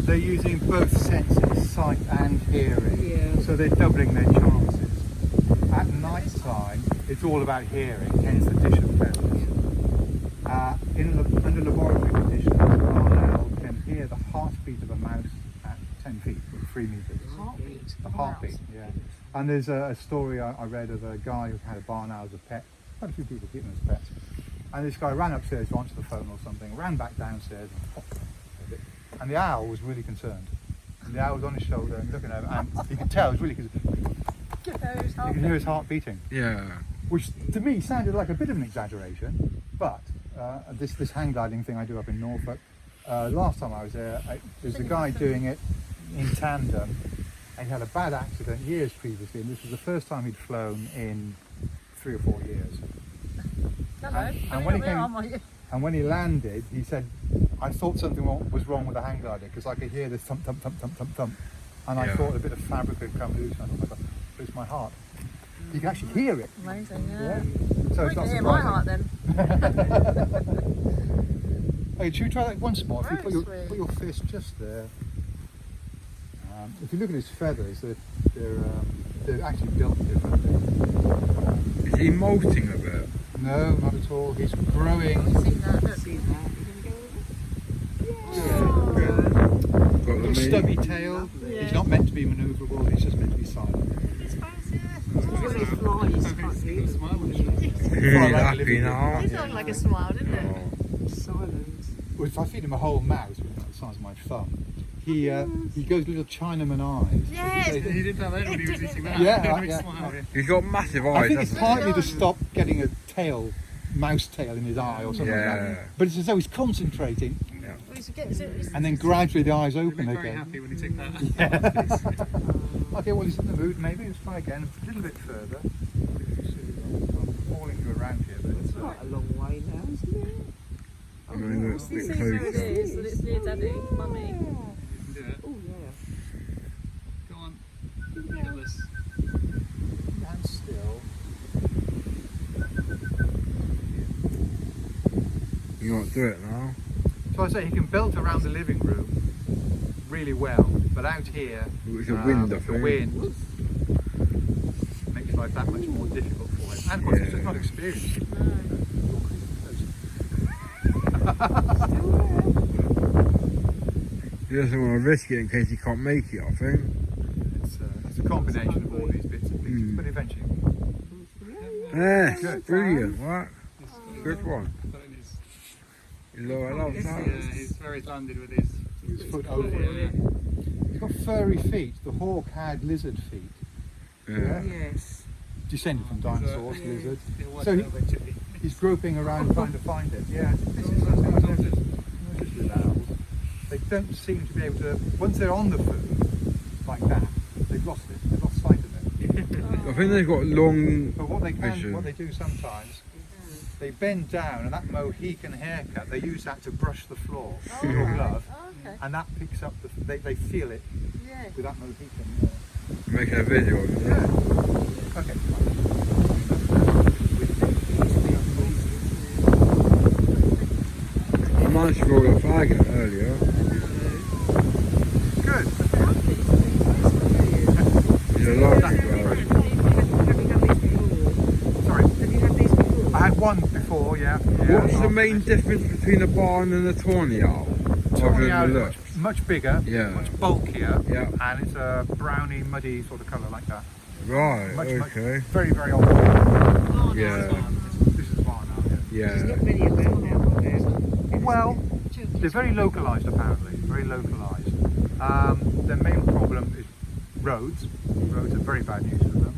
they're using both senses, sight and hearing. Yeah. So they're doubling their chances. At night time, it's all about hearing, hence the dish of feathers. Under laboratory conditions, an owl can hear the heartbeat of a mouse at 10 feet, 3 meters. Heartbeat. The heartbeat, yeah. And there's a story I read of a guy who had a barn owl as a pet. Quite a few people keep them as pets. And this guy ran upstairs to answer the phone or something, ran back downstairs and popped it. And the owl was really concerned. And the owl was on his shoulder and looking at him, and you could tell he was really concerned. You could hear his heart beating. Yeah. Which to me sounded like a bit of an exaggeration, but this hang gliding thing I do up in Norfolk, last time I was there, there's a guy doing it in tandem, and he had a bad accident years previously, and this was the first time he'd flown in 3 or 4 years. Hello. And when he landed, he said, I thought something was wrong with the hang glider because I could hear this thump, thump, thump, thump, thump, thump. And I thought a bit of fabric had come loose. And I thought, it's my heart. You can actually hear it. Amazing, yeah. So I it's not can hear my heart surprising. then. Okay, should we try that once more? If you Very sweet. put your fist just there. If you look at his feathers, they're actually built differently. Is he molting a bit? No, not at all. He's growing. I've seen that. Look. Got the Little stubby tail. Yeah. He's not meant to be manoeuvrable. He's just meant to be silent. Really happy now. He's on like a smile, didn't it? Oh. Silence. Well, if I feed him a whole mouse, which is about the size of my thumb, he goes little Chinaman eyes. Yes. He did that then when he was eating that. Yeah. He's got massive I eyes, think it's hasn't partly to stop getting a tail, mouse tail in his eye or something like Yeah. that. But it's as though he's concentrating, We should get to and then gradually the eyes open Very again. happy when he took that. Okay, well he's in the mood. Maybe let's try again a little bit further. I'm falling you around here, but it's Quite a long way now, isn't it? I'm going to see get who it closer. is, that it's near Daddy, Mummy. Do it. Oh yeah. Go on. Kill us. stand still. You won't do it now. So I say he can belt around the living room really well, but out here, With the wind, I the think. wind makes life that much more difficult for him. And of course, he's just not experienced. He doesn't want to risk it in case he can't make it, I think. It's a combination of all these bits and pieces, but eventually. Yes, Good. brilliant. What? Good one. Got it in his- You know, I love that. Yeah, he's where he's landed with his Foot over it. He's got furry feet. The hawk had lizard feet, Yeah. Yes. descended from dinosaurs, Yeah. lizards. It was So a he- little bit chippy. He's groping around trying to find it. Yeah, this is something I've noticed with owls. They don't seem to be able to, once they're on the food, like that, they've lost it. They've lost sight of it. I think they've got long. But what Vision. they do sometimes, they bend down, and that Mohican haircut, they use that to brush the floor with your glove, Oh, okay. and that picks up they feel it Yeah. with that Mohican. Making a video of it. Yeah. Okay. I managed to roll a flag in it earlier. Good. He's a large That's bird. Have you had these before? Sorry. Have you had these before? I had one before, yeah. What's the main difference between a barn and a tawny owl? Other Tawny than owl the is look. much bigger, Yeah. much bulkier, Yeah. and it's a browny, muddy sort of colour like that. Right, Much, okay. very, very old. Yeah, This is barn owl, yeah. There's yeah. not many about now, are there? Well, they're very localised apparently, very localised. Their main problem is roads. Roads are very bad news for them.